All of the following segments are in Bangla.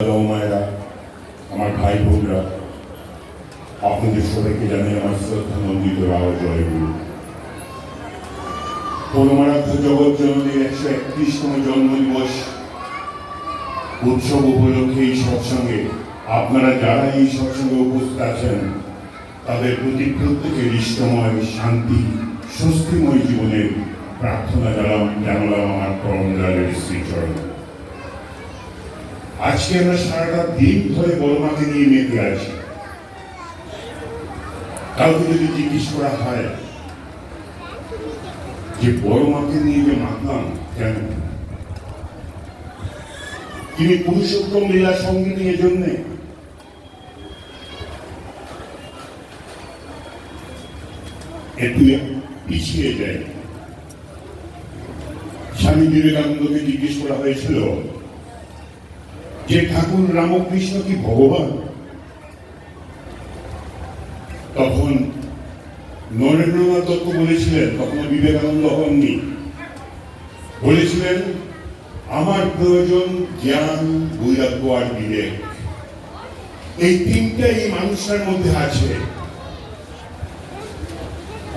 মায়েরা, আমার ভাই বোনরা, আপনাদের সবাইকে জানিয়ে আমার শ্রদ্ধা নন্দিত রাও জয়গুরু। পরমারাধ্য জগৎ জননীর 131তম জন্মদিবস উৎসব উপলক্ষে এই সৎসঙ্গে আপনারা যারা এই সৎসঙ্গে উপস্থিত আছেন তাদের প্রতি প্রত্যেকের ইষ্টময় শান্তি স্বস্তিময় জীবনের প্রার্থনা জানালাম আমার পরমদয়ালের শ্রীচরণ। আজকে আমরা সারাটা দিন ধরে বড়মাকে নিয়ে মেতে আছি। কাউকে যদি জিজ্ঞেস করা হয় যে বড়মাকে নিয়ে যে মাতলাম কেন, তিনি পুরুষোত্তম লীলা সঙ্গিনী এজন্য একটু পিছিয়ে যায়। স্বামী বিবেকানন্দকে জিজ্ঞেস করা হয়েছিল যে ঠাকুর রামকৃষ্ণ কি ভগবান? তখন নরেন্দ্রনাথ দত্ত বলেছিলেন, তখন বিবেকানন্দ হননি, বলেছিলেন আমার প্রয়োজন জ্ঞান, বৈরাগ্য আর বিবেক। এই তিনটাই এই মানুষের মধ্যে আছে।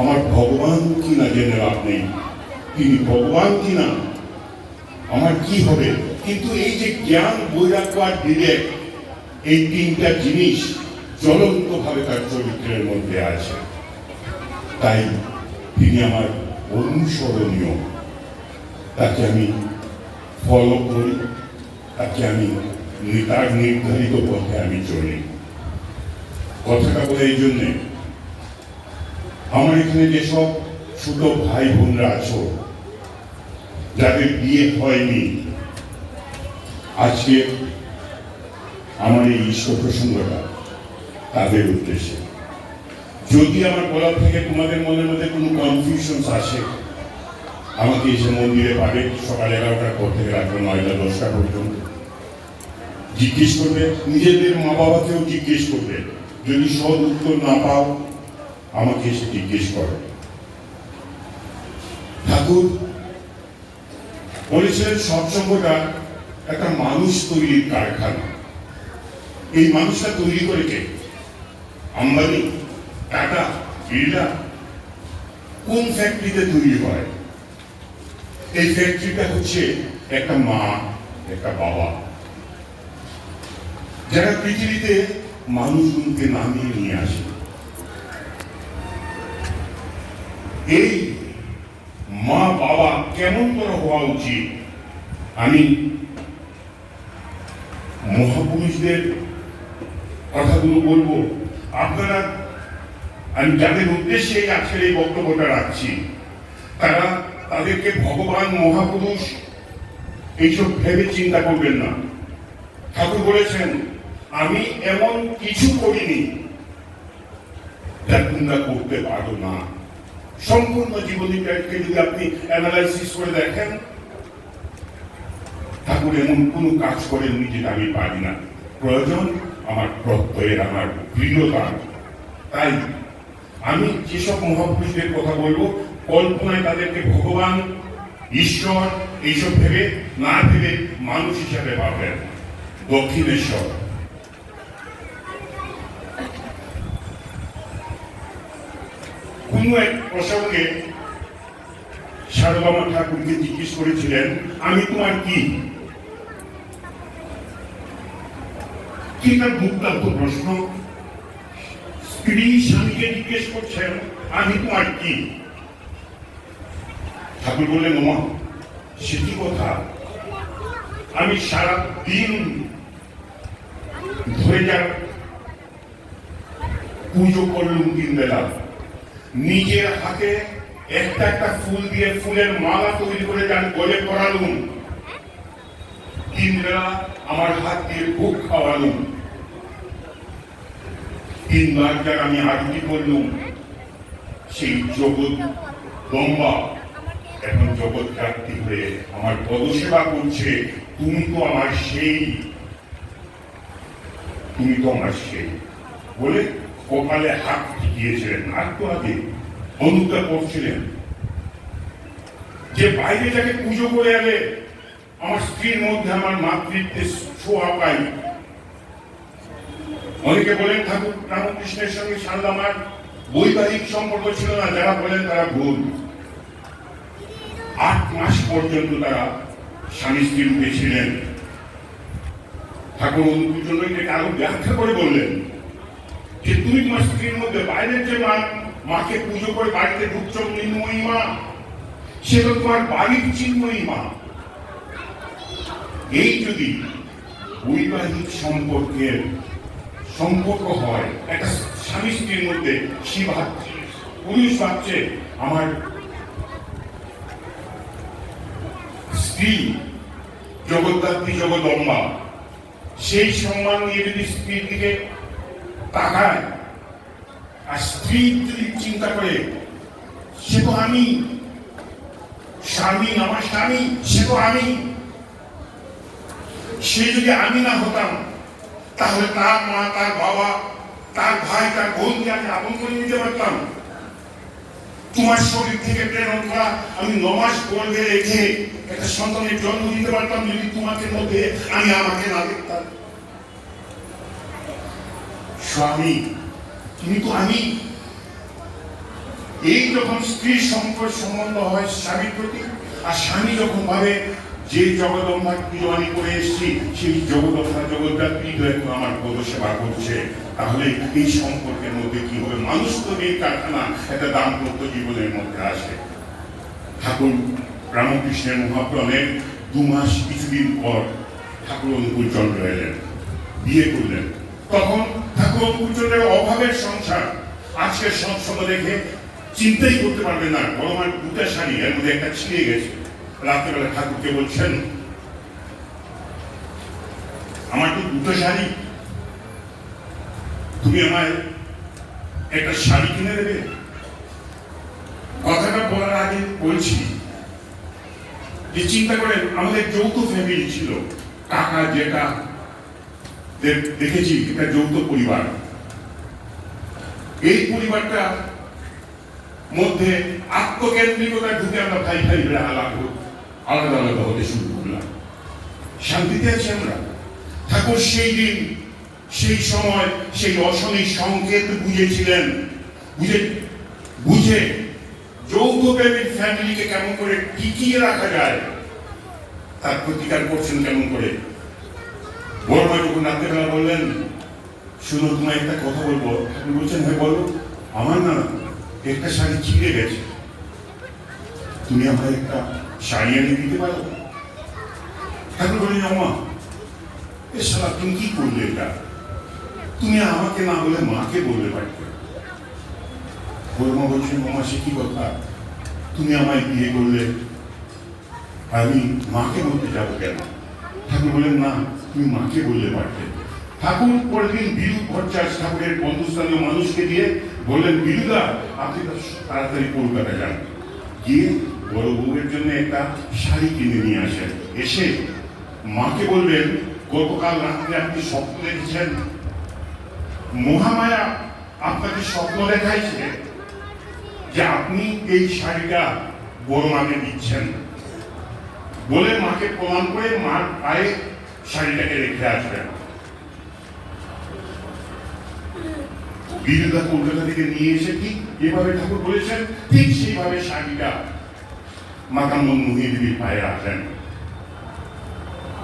আমার ভগবান কিনা জেনে লাভ নেই, তিনি ভগবান কিনা আমার কি হবে। কিন্তু এই যে জ্ঞান, বৈরাগ্য আর বিবেক, এই তিনটা জিনিস জ্বলন্ত ভাবে তার চরিত্রের মধ্যে আছে। তাই তিনি আমার অনুসরণীয়, তাকে আমি ফলো করি, তাকে আমি তার নির্ধারিত পথে আমি চলি। কথাটা বলে এই জন্যে, আমার এখানে যেসব ছোট ভাই বোনরা আছো যাদের বিয়ে হয়নি, আজকে আমার এই ঈশ্বর প্রসঙ্গটা তাদের উদ্দেশ্যে। যদি আমার বলা থেকে তোমাদের মনের মধ্যে কোনো কনফিউশন আসে, আমাকে এসে মন্দিরে পাবে সকাল 11টার পর থেকে রাত্র 9টা 10টা পর্যন্ত জিজ্ঞেস করবে, নিজেদের মা বাবাকেও জিজ্ঞেস করবে। যদি সৎ উত্তর না পাও আমাকে এসে জিজ্ঞেস করো। ঠাকুর বলেছিলেন সৎসঙ্গটা একটা মানুষ তৈরির কারখানা। এই মানুষটা তৈরি করে কে? আম্বানি, টাটা, বিড়লা? কোন ফ্যাক্টরিতে তৈরি হয়? এই ফ্যাক্টরিটা হচ্ছে একটা মা, একটা বাবা, যারা পৃথিবীতে মানুষগুলোকে নামিয়ে নিয়ে আসে। এই মা বাবা কেমন করে হওয়া উচিত? আমি মহাপুরুষদের কথাগুলো বলবো। আপনারা, আমি যাদের উদ্দেশ্যে আজকের এই বক্তব্যটা রাখছি, তারা তাদেরকে ভগবান, মহাপুরুষ এইসব ভেবে চিন্তা করবেন না। ঠাকুর বলেছেন আমি এমন কিছু করিনি যা তোমরা করতে পারো না। সম্পূর্ণ জীবনীটাকে যদি আপনি অ্যানালাইসিস করে দেখেন, ঠাকুর এমন কোন কাজ করেননি যেটা আমি পারি না। প্রয়োজন আমার প্রত্যয়ের, আমার দৃঢ়তা। তাই আমি যেসব মহাপুরুষদের কথা বলবো, কল্পনায় তাদেরকে ভগবান, ঈশ্বর এইসব ভেবে না ভেবে মানুষ হিসাবে ভাববেন। দক্ষিণেশ্বর কোন এক প্রসঙ্গে সারদামা ঠাকুরকে জিজ্ঞেস করেছিলেন, আমি তোমার কি? তার মুক্তার্থ প্রশ্ন। স্ত্রী স্বামীকে জিজ্ঞেস করছেন আমি তোমার কি? ঠাকুর বললেন ওমা, সে কি কথা? আমি সারা দিন ধরে যার পুজো করলুম 3 বেলা, নিজের হাতে একটা একটা ফুল দিয়ে ফুলের মালা তৈরি করে যার গলে পরালুম, 3 বেলা আমার হাত দিয়ে ভোগ খাওয়ালুম, 3 বার যার আমি আরতি করলুম। সেই জগৎ লম্বা এখন জগৎ ব্যাপ্তি হয়ে আমার পদসেবা করছে। তুমি তো আমার সেই, তুমি তো আমার সেই বলে কপালে হাত দিয়েছিলেন। আর তো আগে অনুজ্ঞা করছিলেন যে বাইরে যাকে পুজো করে এলে আমার স্ত্রীর মধ্যে আমার মাতৃত্বের ছোঁয়া পাই, অনেকে বলেন ঠাকুর রামকৃষ্ণের সঙ্গে সারদামার বৈবাহিক সম্পর্ক ছিল না, যারা বলেন তারা ভুল। 8 মাস পর্যন্ত তারা স্বামী স্ত্রী রূপে ছিলেন। ঠাকুর অনুকূল জন্য এটাকে আরো ব্যাখ্যা করে বললেন যে তুমি তোমার স্ত্রীর মধ্যে বাইরের যে মাকে পুজো করে বাড়িতে ঢুকছ মৃন্ময়ী মা, সে তো তোমার বাড়ির চিন্ময়ী মা। এই যদি বৈবাহিক সম্পর্ক হয় একটা স্বামী স্ত্রীর মধ্যে, সে ভাবছে, পুরুষ ভাবছে আমার স্ত্রী জগদ্ধাত্রী জগদম্বা, সেই সম্মান নিয়ে যদি স্ত্রীর দিকে তাকায়, আর স্ত্রী যদি চিন্তা করে সে তো আমি, স্বামী আমার স্বামী সে তো আমি, সে যদি আমি না হতাম তাহলে তার মা, তার বাবা, তার ভাই, তার বোনকে আমি আপন করে নিতে পারতাম। তোমার শরীর থেকে প্রেরণ করা আমি 9 মাস গর্ভে রেখে একটা সন্তানের জন্ম দিতে পারতাম যদি তোমাকে মধ্যে আমি আমাকে না দেখতাম। স্বামী তুমি তো আমি। এই যখন স্ত্রীর সম্বন্ধ হয় স্বামীর প্রতি, আর স্বামী যখন ভাবে যে জগদম্বার পুজো আমি করে এসেছি, সেই জগদম্বা জগদ্ধাত্রী তো এখন আমার পদ সেবা করছে, তাহলে এই সম্পর্কের মধ্যে কি হবে? মানুষ তো এই কারখানা একটা দাম্পত্য জীবনের মধ্যে আসে। ঠাকুর রামকৃষ্ণের মহাপ্রণের 2 মাস কিছুদিন পর ঠাকুর অনুকূল চন্দ্র এলেন, বিয়ে করলেন। তখন ঠাকুর অনুকূল চন্দ্রের অভাবের সংসার, আজকের সৎসঙ্গ দেখে চিন্তাই করতে পারবে না। বড় আমার 2টা শাড়ি, এর মধ্যে একটা ছিঁড়ে গেছে। রাত্রেবেলা ঠাকুরকে বলছেন আমার তো 2টা শাড়ি, তুমি আমায় একটা শাড়ি কিনে দেবে? কথাটা বলার আগে বলছি যে চিন্তা করেন আমাদের যৌথ ফ্যামিলি ছিল, কাকা জেঠা দেখেছি, একটা যৌথ পরিবার। এই পরিবারটা মধ্যে আত্মকেন্দ্রিকতা ঢুকে আমরা ভাই ভাই আলাদা আলাদা হতে শুরু করলাম। শান্তিতে আছি আমরা? ঠাকুর সেই দিন, সেই সময় সেই অশনি সংকেত বুঝেছিলেন, বুঝে যৌথ ফ্যামিলিকে কেমন করে টিকিয়ে রাখা যায় তার প্রতিকার করছেন কেমন করে। বড়মা যখন রাত্রেবেলা বললেন শুনো তোমায় একটা কথা বলবো, ঠাকুর বলছেন হ্যাঁ বলো। আমার না একটা শাড়ি ছিঁড়ে গেছে, তুমি আমায় একটা শাড়ি এনে দিতে পারো? ঠাকুর বললেন আমা এ শালা তুমি কি করলে এটা? তুমি আমাকে না বলে মাকে বললে পারতে। বড়মা বলছেন মামা সে কি কথা, তুমি আমায় বিয়ে করলে আমি মাকে বলতে যাবো কেন? ঠাকুর বললেন না তুমি মাকে বললে পারতে। ঠাকুর পরের দিন বিরূপ ভট্টাচার্য ঠাকুরের বন্ধুস্থানীয় মানুষকে দিয়ে বললেন বিরুদা আপনি তাড়াতাড়ি কলকাতা যান, গিয়ে বড় বউয়ের জন্য একটা শাড়ি কিনে নিয়ে আসেন। এসে মাকে বলবেন গতকাল রাত্রে আপনি স্বপ্ন দেখেছেন, মহামায়া আপনাকে স্বপ্ন দেখাইছে যে আপনি এই শাড়িটা বড় মাকে দিচ্ছেন। বলে মাকে প্রমাণ করে মার পায়ে শাড়িটাকে রেখে আসবেন। বিরুদ্ধা কলকাতা থেকে নিয়ে এসে ঠিক যেভাবে ঠাকুর বলেছেন ঠিক সেইভাবে শাড়িটা মাকাম্মন মুহিদেবীর পায়ে রাখলেন।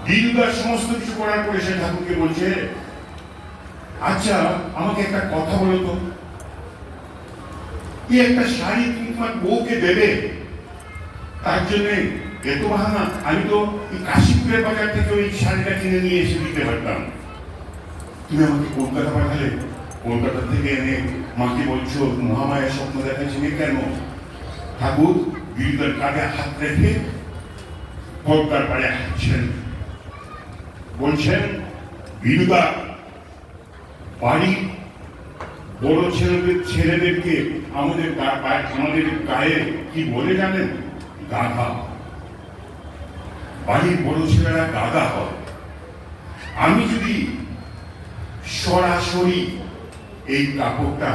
বিরুদ্ধার সমস্ত কিছু করার পরে সে ঠাকুরকে বলছে আচ্ছা আমাকে একটা কথা বলো তো, কি একটা শাড়ি তুমি তোমার বউকে দেবে, তার জন্য এত বাহানা? আমি তো কাশীপুরের বাজার থেকে ওই শাড়িটা কিনে নিয়ে এসে দিতে পারতাম, তুমি আমাকে কলকাতা পাঠালে, কলকাতা থেকে এনে মাকে বলছো মহামায়া স্বপ্ন দেখাচ্ছি কেন? ঠাকুর বিরুদ্ধার কাঁধে হাত রেখে পদ্মার পাড়ে হাঁটছেন, বলছেন বিরুদ্ধা বাড়ি বড় ছেলেদেরকে আমাদের গায়ে কি বলে জানেন? গাধা। বাড়ির বড় ছেলেরা গাধা হয়। আমি যদি সরাসরি এই কাপড়টা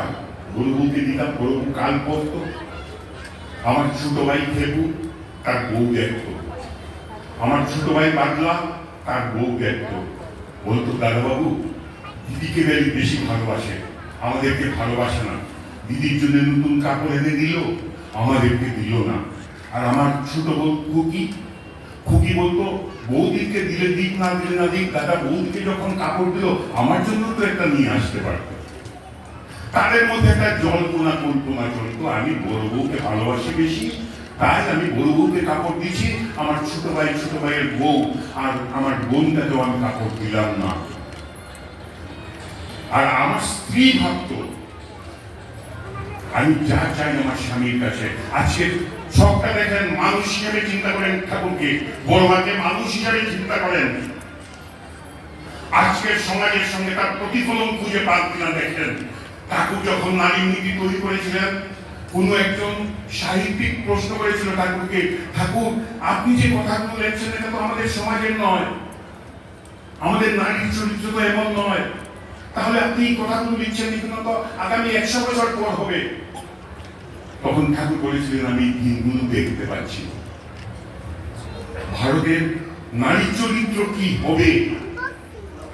গরুকে দিতাম, গরু কাল পরত, আমার ছোট ভাই খেপু তার বউ দেখত, আমার ছোট ভাই পাগলা তার বউ দেখত, বলতো দাদাবাবু দিদিকে বেশি ভালোবাসে, আমাদেরকে ভালোবাসে না। দিদির জন্য নতুন কাপড় এনে দিল, আমাদেরকে দিল না। আর আমার ছোট বোন খুকি বলতো বৌদিকে দিলে দিক, না দিলে না দিক, দাদা বৌদিকে যখন কাপড় দিল আমার জন্য তো একটা নিয়ে আসতে পারত। তাদের মধ্যে একটা জল্পনা কল্পনা চলতো, আমি বড় বউকে ভালোবাসি বেশি, তাই আমি বড় বউকে কাপড় দিচ্ছি, আমার ছোট ভাইয়ের বউ আর আমার বোনটাকেও আমি কাপড় দিলাম না। আর আমার স্ত্রী ভাবতো আমি যা চাই আমার স্বামীর কাছে। আজকে সবটা দেখেন, মানুষ হিসেবে চিন্তা করেন ঠাকুরকে, বড় মাকে মানুষ হিসেবে চিন্তা করেন। আজকের সমাজের সঙ্গে তার প্রতিফলন খুঁজে পান কিনা দেখেন। ঠাকুর যখন নারী নীতি তৈরি করেছিলেন, কোন একজন সাহিত্যিক প্রশ্ন করেছিল ঠাকুরকে, ঠাকুর আপনি যে কথাগুলো লেখছেন এটা তো আমাদের সমাজের নয়, আমাদের নারীর চরিত্র তো এমন নয়, তাহলে আপনি এই কথাগুলো লিখছেন কিন্তু তো আগামী 100 বছর পর হবে। তখন ঠাকুর বলেছিলেন আমি দিনগুলো দেখতে পাচ্ছি, ভারতের নারী চরিত্র কি হবে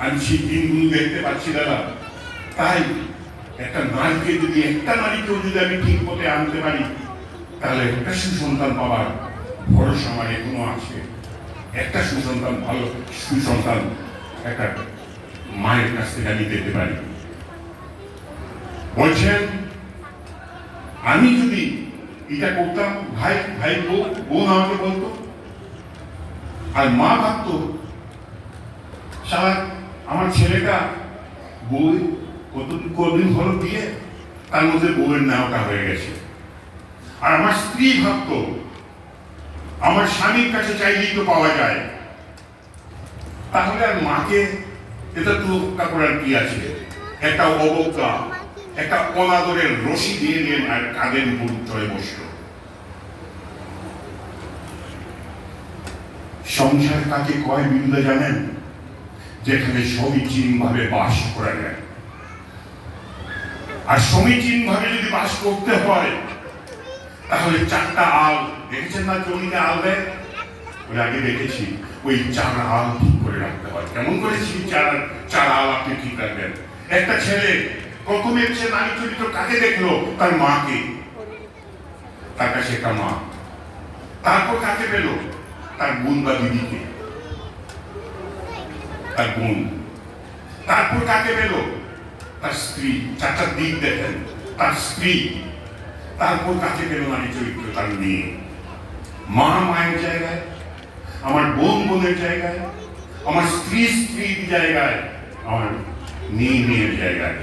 আমি সেই দিনগুলো দেখতে পাচ্ছি দাদা। তাই একটা নারীকেও যদি আমি ঠিক পথে আনতে পারি, তাহলে একটা সুসন্তান পাবার ভরসা আমার এখনো আছে। একটা সুসন্তান একটা মায়ের কাছ থেকে আমি পেতে পারি। বলছেন আমি যদি এটা করতাম, ভাই বোন আমাকে বলতো, আর মা ভাবতো সারা আমার ছেলেটা বই কদিন হলো দিয়ে তার মধ্যে বউয়ের নেওয়াটা হয়ে গেছে। আর আমার স্ত্রী ভাবতো আমার স্বামীর কাছে চাইলেই তো পাওয়া যায়, তাহলে আর মাকে এটা তো করার কি আছে? একটা অবজ্ঞা, একটা অনাদরের রশি দিয়ে নিয়ে আর কাঁধের উপর চড়ে বসল। সংসার কাকে কয় বিরুদ্ধে জানেন? যেখানে সমীচীন ভাবে বাস করা যায়। আর সমীচীন ভাবে যদি বাস করতে হয় তাহলে 4টা আল, দেখেছেন না জমিতে আল দেয়, ওই আগে দেখেছি, ওই 4 আল ঠিক করে রাখতে হয়। কেমন করে 4 আল আপনি ঠিক রাখবেন? একটা ছেলে প্রথমে সে নারী চরিত্র কাকে দেখলো? তার মাকে, তার কাছে একটা মা। তারপর কাকে পেল? তার বোন বা দিদিকে, তার বোন। তারপর কাকে পেল? তার স্ত্রী। 4টা দিক দেখেন, তার স্ত্রী। তারপর কাকে পেল নারী চরিত্র? তার মেয়ে। মা মায়ের জায়গায়, আমার বোন বোনের জায়গায়, আমার স্ত্রীর জায়গায়, আমার মেয়ের জায়গায়।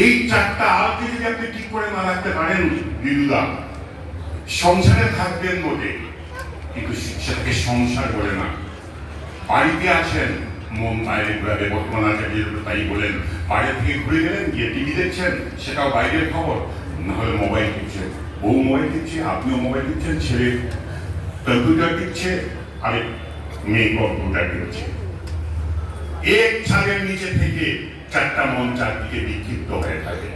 এই 4টা আলকে যদি আপনি ঠিক করে না রাখতে পারেন বিরুদা, সংসারে থাকবেন বটে কিন্তু সেটাকে সংসার বলে না। বাড়িতে আছেন, মন বাইরে ঘুরাবে। বর্তমান আচার্য তাই বলেন, বাইরে থেকে ঘুরে গেলেন, গিয়ে টিভি দেখছেন, সেটাও বাইরের খবর, না হলে মোবাইল টিপছেন। বউ মোবাইল টিপছে, আপনিও মোবাইল টিপছেন, ছেলে কম্পিউটার টিপছে, আরে মেয়ে কম্পিউটার টিপছে। এক ছাদের নিচে থেকে 4টা মন চারদিকে বিক্ষিপ্ত হয়ে থাকে।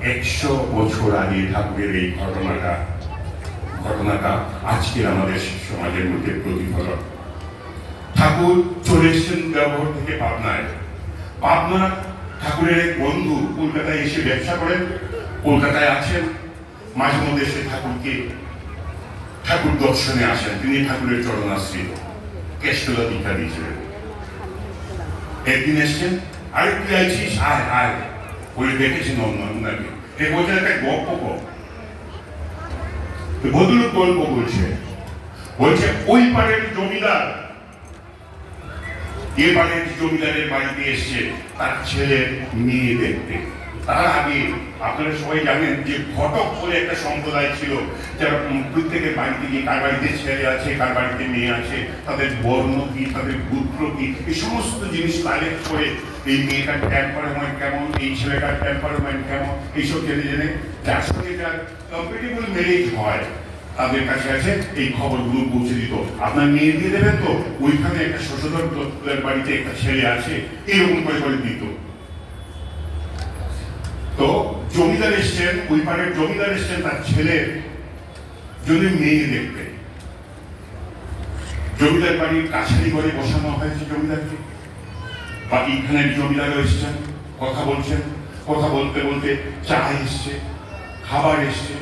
100 বছর আগে ঠাকুরের এই ঘটনাটা আজকের আমাদের সমাজের মধ্যে প্রতিফলন। ঠাকুর চলে এসেছেন ব্যবহার থেকে পাবনায়। পাবনা ঠাকুরের এক বন্ধু কলকাতায় এসে ব্যবসা করেন, কলকাতায় আছেন, মাঝে মধ্যে এসে ঠাকুর দর্শনে আসেন। তিনি ঠাকুরের চরণাশ্রিত, কেষ্টলা দীক্ষা দিয়েছিলেন। একদিন এসছেন, আরে তুই আইছিস, আয় বলে দেখেছেন ওনাকে। বলছেন একটা গল্প কর। ভদ্রলোক গল্প বলছে ওই পাড়ের জমিদার এবারের জমিদারের বাড়িতে এসছে তার ছেলের মেয়ে দেখতে। তার আগে আপনারা সবাই জানেন যে ঘটক বলে একটা সম্প্রদায় ছিল, যারা প্রত্যেকের বাড়িতে গিয়ে কার বাড়িতে ছেলে আছে, কার বাড়িতে মেয়ে আছে, তাদের বর্ণ কি, তাদের গোত্র কি, এই সমস্ত জিনিস কালেক্ট করে এই মেয়েটার টেম্পারমেন্ট কেমন, এই ছেলেটার টেম্পারমেন্ট কেমন, এইসব জেনে যার সঙ্গে যার কম্পেটেবল ম্যারেজ হয় তাদের কাছে আছে এই খবরগুলো পৌঁছে দিত। আপনার মেয়ে দিয়ে দেবেন তো, ওইখানে একটা শশধর দত্তের বাড়িতে একটা ছেলে আছে, এরকম করে দিত। তো জমিদার এসছেন, ওই পাড়ের জমিদার এসছেন তার ছেলের জন্য মেয়ে দেখতে। জমিদার বাড়ির কাছারি ঘরে বসানো হয়েছে জমিদারকে। এখানে জমিদার এসছেন, কথা বলছেন, কথা বলতে বলতে চা এসছে, খাবার এসছে,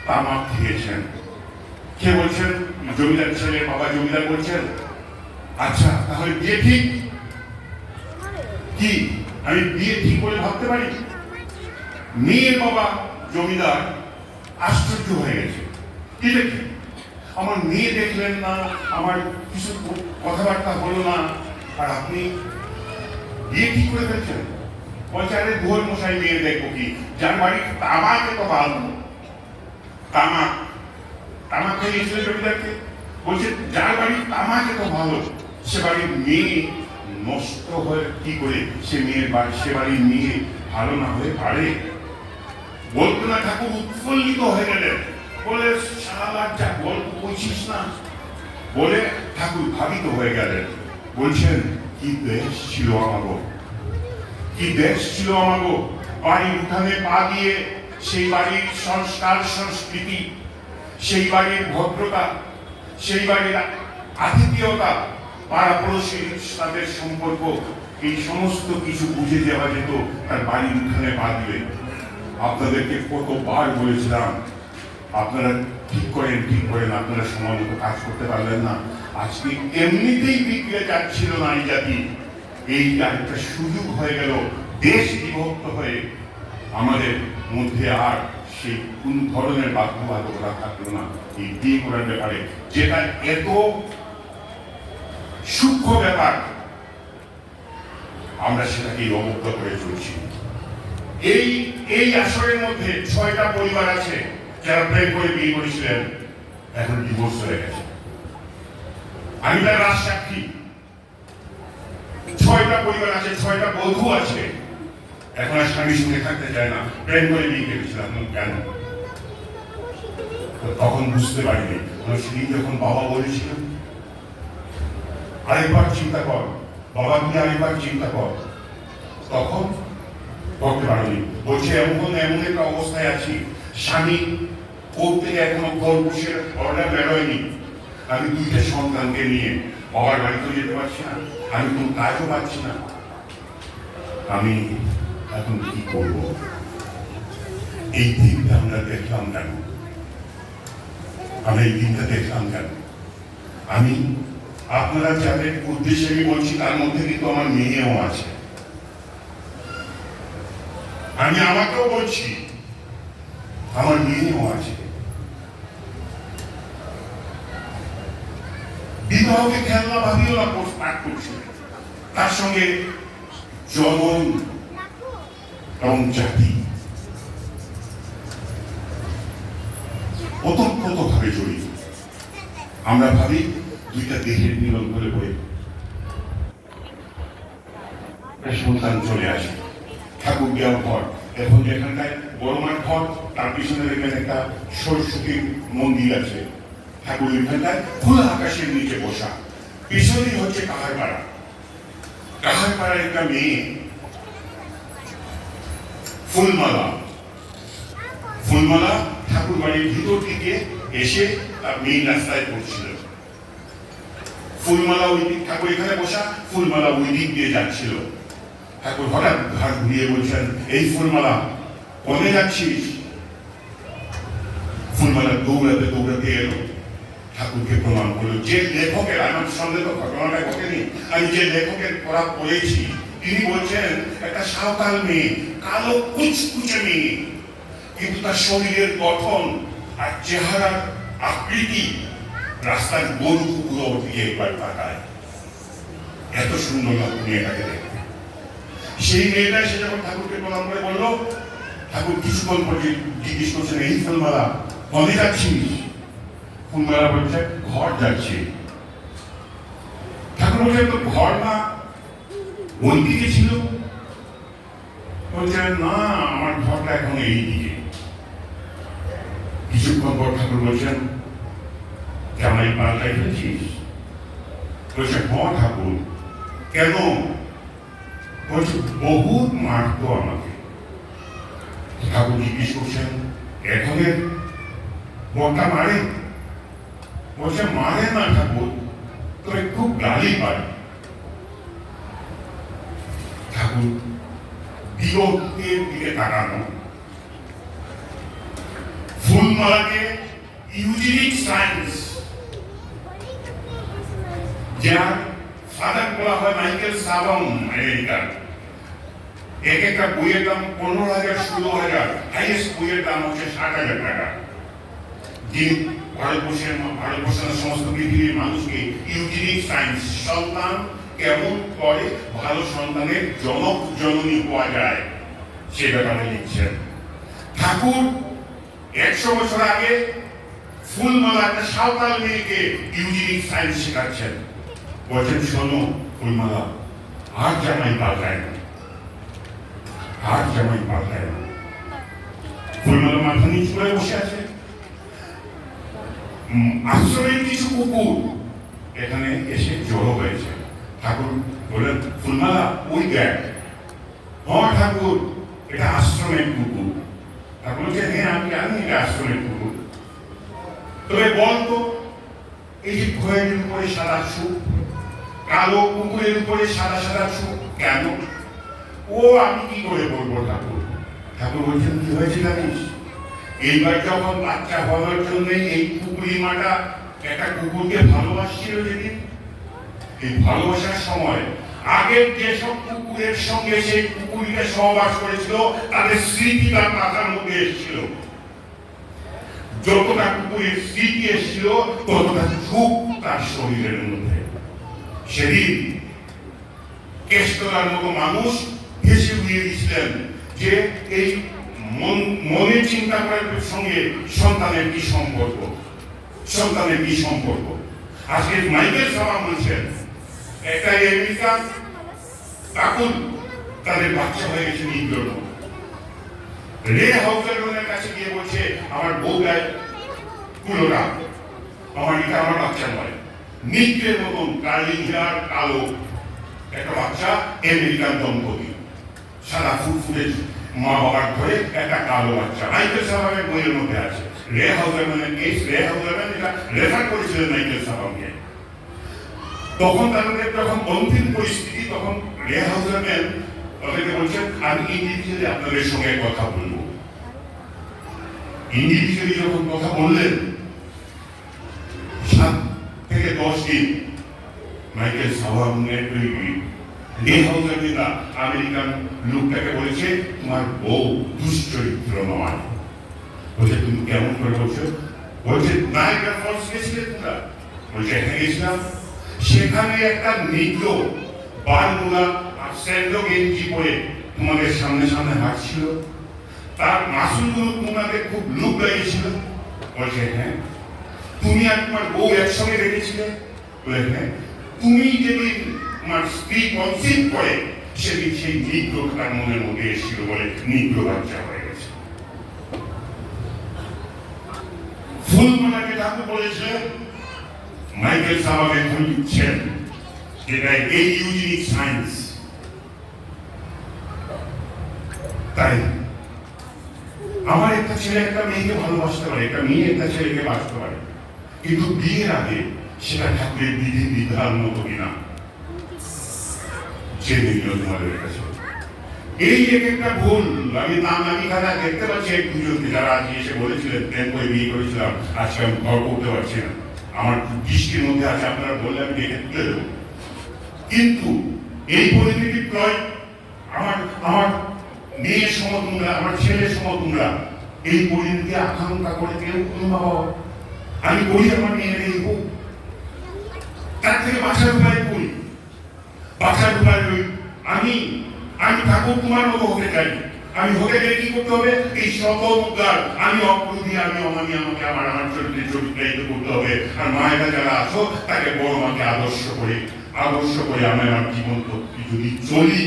তামাক খেয়েছেন। কে বলছেন? জমিদার ছেলে বাবা জমিদার বলছেন, আচ্ছা তাহলে বিয়ে ঠিক? কি আমি বিয়ে ঠিক বলে ভাবতে পারি? মেয়ের বাবা জমিদার আশ্চর্য হয়ে গেছে, কি দেখলেন? আমার মেয়ে দেখলেন না, আমার কিছু কথাবার্তা হলো না, আর আপনি বিয়ে ঠিক করে ফেলছেন? বলছে, আরে ধোল মশাই, মেয়ে দেখবো কি? যার বাড়ি তামাকে তো ভালো, তামাক তামাক খাইয়েছিল জমিদারকে। বলছে, যার বাড়ি তামাকে তো ভালো, সে বাড়ির মেয়ে নষ্ট হয়ে কি করে? সে বাড়ির মেয়ে ভালো না হয়ে পারে? বলতো না ঠাকুর উৎফুল্লিত হয়ে গেলেন, বলে শালা যা গল্প বলছিস না, বলে ঠাকুর ভাবিত হয়ে গেলেন। বলছেন, কি দেশ ছিল আমাগো, কি দেশ ছিল আমাগো। বাড়ির উঠানে পা দিয়ে সেই বাড়ির সংস্কার সংস্কৃতি, সেই বাড়ির ভদ্রতা, সেই বাড়ির আতিথেয়তা, পাড়া পড়োশির তাদের সম্পর্ক, এই সমস্ত কিছু বুঝে যাওয়া যেত তার বাড়ির উঠানে পা দিলে। আপনাদেরকে কতবার বলেছিলাম, আপনারা ঠিক করেন, আপনারা সময় মতো কাজ করতে পারলেন না। আজকে এমনিতেই বিক্রিয়া যাচ্ছিল না এই জাতি, এই একটা সুযোগ হয়ে গেল, দেশ বিভক্ত হয়ে আমাদের মধ্যে আর সেই কোন ধরনের বাধ্যবাধকতা থাকলো না এই বিয়ে করার ব্যাপারে, যেটা এত সূক্ষ্ম ব্যাপার, আমরা সেটাকে অবজ্ঞ করে চলছি। এই আসরের মধ্যে 6টা পরিবার আছে যারা প্রেম করে বিয়ে করেছিলেন, এখন ডিভোর্স হয়ে গেছে। আমি তার রাজসাক্ষী। 6টা পরিবার আছে, 6টা বধূ আছে, এখন আর স্বামীর সঙ্গে থাকতে চায় না, প্রেম করে বিয়ে করেছিলাম। কেন? তখন বুঝতে পারিনি। সেদিন যখন বাবা বলেছিল, আরেকবার চিন্তা কর বাবা, তুমি আরেকবার চিন্তা কর, তখন করতে পারিনি। বলছে, এমন একটা অবস্থায় আছি, স্বামী কোর্ট থেকে এখনো ঘর বসে অর্ডার বেরোয়নি, আমি 2টা সন্তানকে নিয়ে বাবার বাড়িতেও যেতে পারছি না, আমি কোন কাজও পাচ্ছি না, আমি এখন কি করব? এই দিনটা আমরা দেখলাম কেন? আমরা এই দিনটা দেখলাম কেন? আমি আপনারা যাদের উদ্দেশ্যে আমি বলছি, তার মধ্যে কিন্তু আমার মেয়েও আছে। আমি আমাকেও বলছি, আমার মেয়েও আছে। বিবাহকে খেলনা ভাবিও না পাঠ করছে, তার সঙ্গে জনন এবং জাতি ওতপ্রোতভাবে জড়িত। আমরা ভাবি 2টা দেহের মিলন করে বই সন্তান চলে আসে, ঠাকুর দেওয়ার ঘর, এখন যেখানটায় বড়মার ঘর, তার পিছনে দেখবেন একটা সরস্বতীর মন্দির আছে। ঠাকুর এখানটায় খোলা আকাশের নিচে বসা, পিছনেই হচ্ছে কাহারপাড়া। কাহারপাড়ার একটা মেয়ে ফুলমালা ঠাকুর বাড়ির ভিতর দিকে এসে তার মেইন রাস্তায় পড়ছিল। ফুলমালা ওই দিক, ঠাকুর এখানে বসা, ফুলমালা ওই দিক দিয়ে যাচ্ছিল। ঠাকুর হঠাৎ ঘাট ঘুরিয়ে বলছেন, এই ফুলমালা, কোথায় যাচ্ছিস? ফুলমালা দৌড়াতে দৌড়াতে এলো, ঠাকুরকে প্রণাম করলো। যে লেখকের, আমার সঙ্গে তো ঘটনাটা ঘটেনি, আমি যে লেখকের পড়া পড়েছি, তিনি বলছেন, একটা সাঁওতাল মেয়ে, কালো কুচকুচে মেয়ে, কিন্তু তার শরীরের গঠন আর চেহারার আকৃতি রাস্তার গরু কুকুর দিকে একবার তাকায়, এত সুন্দর লাগতো মেয়েটাকে দেখতে। সেই মেয়েটা সে যখন ঠাকুরকে প্রণাম করে বললো, ঠাকুর কিছুক্ষণ পরে জিজ্ঞেস করছেন, এই ফুলমালা, কবে যাচ্ছিস? ফুলমালা বলছে, ঘর যাচ্ছি। ঠাকুর বলছেন, তো ঘর না ওই দিকে ছিল? বলছেন, না, আমার ঘরটা এখন এই দিকে। কিছুক্ষণ পর ঠাকুর বলছেন, জামাই পাল্টাই ফেলছিস? বলছে, হ্যাঁ ঠাকুর। কেন? বলছে, বহুত মারতো আমাকে। ঠাকুর জিজ্ঞেস করছেন, এখনের বরটা মারে? বলছে, মারে না ঠাকুর, তবে খুব গালি পায়। ঠাকুর বিরক্তের দিকে তাকানো, ফুলমালাকে ইউজেনিক সায়েন্স, যার ফাদার বলা হয় মাইকেল সাবাম আমেরিকার। এক একটা বইয়ের দাম 15,000, 16,000, হাইয়েস্ট বইয়ের দাম হচ্ছে 60,000 টাকা। যিনি ভারতবর্ষের সমস্ত পৃথিবীর মানুষকে ইউজেনিক সায়েন্স, সন্তান কেমন করে ভালো সন্তানের জনক জননী হওয়া যায় সে ব্যাপারে লিখছেন। ঠাকুর 100 বছর আগে ফুলমালা একটা সাঁওতাল মেয়েকে ইউজেনিক সায়েন্স শেখাচ্ছেন। বলছেন, শোনো ফুলমালা, আর জামাই পাল্টায় না, আর জামাই পাল্টায় না। ফুলমালা মাথা নিচু করে বসে আছে। আশ্রমের কিছু কুকুর এখানে এসে জড়ো হয়েছে। ঠাকুর বললেন, ফুলমালা ওই দেখ। হ্যাঁ ঠাকুর, এটা আশ্রমের কুকুর। ঠাকুর বলছে, হ্যাঁ আমি জানি এটা আশ্রমের কুকুর। তবে বলতো, এই যে খয়ের উপরে সাদা সুখ, কালো কুকুরের উপরে সাদা সাদা সুখ কেন? ও আমি কি করে বলবো ঠাকুর? ঠাকুর বলছেন, কি হয়েছে জানিস? এইবার যখন বাচ্চা হওয়ার জন্য এই কুকুরি মাটা একটা কুকুরকে ভালোবাসছিল, যেদিন এই ভালোবাসার সময় আগের যেসব কুকুরের সঙ্গে সেই কুকুরিকে সহবাস করেছিল তাদের স্মৃতি তার মাথার মধ্যে এসেছিল। যতটা কুকুরের স্মৃতি এসেছিল ততটা সুখ তার শরীরের মধ্যে। সেদিন কেষ্টদার মতো মানুষ হেসে উড়িয়ে দিয়েছিলেন যে এই মনের চিন্তা করার সঙ্গে সন্তানের কি সম্পর্ক, সন্তানের কি সম্পর্ক। আজকে মাইকেল সাবাম বলছেন, একটা আমেরিকা কাকুল তাদের বাচ্চা হয়ে গেছে নিগ্রোর মতো। রে হাউজারম্যানের কাছে গিয়ে বলছে, আমার বউ গায়ে কুলোরা, আমার এটা আমার বাচ্চা নয়। নিগ্রের মতন কার্লিং হেয়ার, কালো একটা বাচ্চা, আমেরিকান দম্পতি, সাদা ফুটফুটে মা বাবার ঘরে একটা কালো বাচ্চা। মাইকেল সাবামের বইয়ের মধ্যে আছে। রে হাউজারম্যানের কেস, রে হাউজারম্যান এটা রেফার করেছিলেন মাইকেল সাবামকে। তখন তাদের যখন অন্তিম পরিস্থিতি, তখন রে হাউজারম্যান তাদেরকে বলছেন, আমি ইন্ডিভিজুয়ালি আপনাদের সঙ্গে কথা বলবো। ইন্ডিভিজুয়ালি যখন কথা বললেন, 7 থেকে 10 দিন মাইকেল সাবামের রে হাউজারম্যান আমেরিকান লোকটাকে বলেছে, তোমার বউ দুশ্চরিত্র নয়। বলছে, তুমি কেমন করে বলছো? বলছে, নাইগারা ফলস গেছিলে তোমরা? বলছে, এখানে গেছিলাম। সেখানে একটা নিগ্র বারমুলা আর স্যান্ডো গেঞ্জি পরে তোমাদের সামনে সামনে হাঁটছিল। তার মাসুলগুলো তোমাদের খুব লুক লাগিয়েছিল। বলছে, হ্যাঁ। তুমি আর তোমার বউ একসঙ্গে রেখেছিলে? বলে, হ্যাঁ। তুমি যেদিন তোমার স্ত্রী কনসিভ করে সেদিন সেই নিগ্র তার মনের মধ্যে এসেছিল বলে নিগ্র বাচ্চা হয়ে গেছে। ফুলমালাকে ঠাকুর বলেছিলেন, মাইকেল সাবাম এখন লিখছেন, যেটা এই ইউজেনিক সায়েন্স। তাই আমার একটা ছেলে একটা মেয়েকে ভালোবাসতে পারে, একটা মেয়ে একটা ছেলেকে বাঁচতে পারে, কিন্তু বিয়ের আগে সেটা ঠাকুরের বিধি বিধান মতো কিনা সে দিল তোমাদের কাছে। এই এক একটা ভুল আমি খানা দেখতে পাচ্ছি এক দুজনকে, যারা আজ এসে বলেছিলেন প্রেম করে বিয়ে করেছিলাম, আজকে আমি ঘর করতে পারছি না, আমার দৃষ্টির মধ্যে আছে, আপনারা বললে আমি দেখে তুলে দেবো। কিন্তু এই পরিণতি প্রয় আমার মেয়ের সমতুল্য, আমার ছেলের সমতুল্য, এই পরিণতি আকাঙ্ক্ষা করে কেউ কোনো বাবা, আমি বলি আমার মেয়ের এই হোক, তার থেকে বাঁচার উপায় করি, বাঁচার উপায় আমি ঠাকুর তোমার মতো হতে চাই। আমি হতে গেলে কি করতে হবে? এই শত উদ্ধার, আমি অপ্রতি, আমি অমানি, আমাকে আমার চরিত্রে চরিত্রায়িত করতে হবে। আর মায়েরা যারা আছো তাকে বড় মাকে আদর্শ করে আমি আমার জীবন যদি চলি,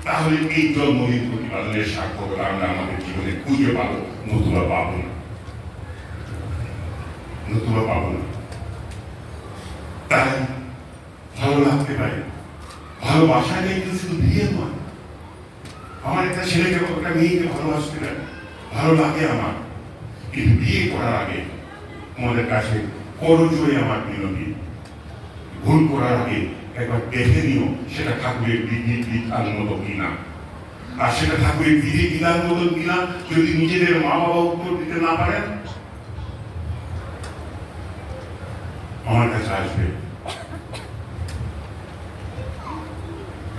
তাহলে এই জন্মদিন প্রতিপাদনের সার্থকতা আমরা আমাদের জীবনে খুঁজে পাবো, নতুবা পাবো না। তাই ভালো লাগতে পারে, ভালোবাসাটা কিন্তু শুধু বিয়ে নয়। আমার একটা ছেলেকে একটা মেয়েকে ভালোবাসতে পারে, ভালো লাগে আমার, কিন্তু বিয়ে করার আগে তোমাদের কাছে করজোড়ে আমার বিনতি, ভুল করার আগে একবার দেখে নিও সেটা ঠাকুরের বিধি বিধান মতো কিনা। আর সেটা ঠাকুরের বিধি বিধান মতো কিনা যদি নিজেদের মা বাবা উত্তর দিতে না পারেন, আমার কাছে আসবে।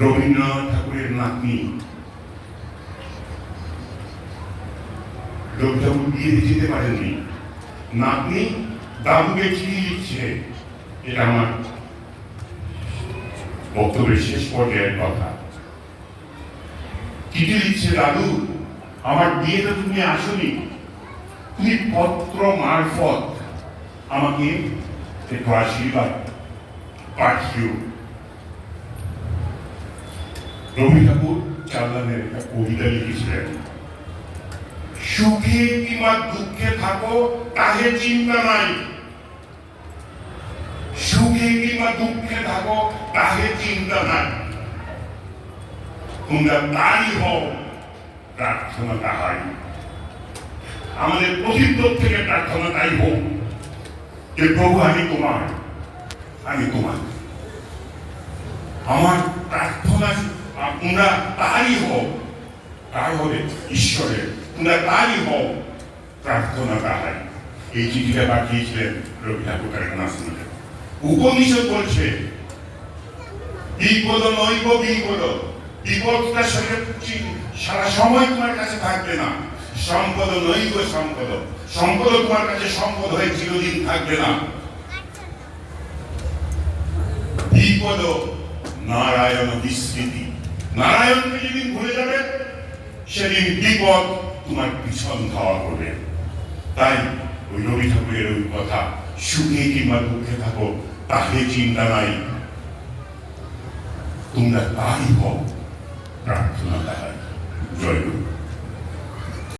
রবীন্দ্রনাথ ঠাকুরের নাতনি, রবি ঠাকুর বিয়ে যেতে পারেননি, নাতনি দাদুকে চিঠি লিখছে। এটা আমার বক্তব্যের শেষ পর্যায়ের কথা। চিঠি লিখছে, দাদু আমার বিয়েতে তুমি আসনি, তুমি পত্র মারফত আমাকে একটু আশীর্বাদ পাঠিও। রবি ঠাকুর চাল্লানের একটা কবিতা লিখেছিলেন, সুখে কিংবা দুঃখে থাকো তাহে চিন্তা নাই, সুখে কিংবা দুঃখে থাকো তাহে চিন্তা নাই, তোমরা তারই হও প্রার্থনা তাহাই। আমাদের প্রতিদ্বন্দ্ব থেকে প্রার্থনা তাই হোক যে প্রভু আমি তোমার, আমি তোমার। আমার প্রার্থনা তোমরা তারই হও, তার হবে ঈশ্বরের, তোমরা তারই হও প্রার্থনা তাহাই। এই চিঠিটা পাঠিয়েছিলেন রবি ঠাকুর নাতনিকে। উপনিষদ বলছে বিপদ নৈব বিপদ, বিপদটা সারা সময় তোমার কাছে থাকবে না। সম্পদ নৈব সম্পদ, সম্পদ তোমার কাছে সম্পদ হয়ে চিরদিন থাকবে না। বিপদ নারায়ণ বিস্মৃতি, নারায়ণকে যেদিন ভুলে যাবে সেদিন বিপদ তোমার পিছন ধাওয়া করবে। তাই ওই রবি ঠাকুরের ওই কথা, সুখে কিংবা দুঃখে থাকো তাহে চিন্তা নাই, তোমরা তাই হও প্রার্থনা তাহাই। জয় গুরু।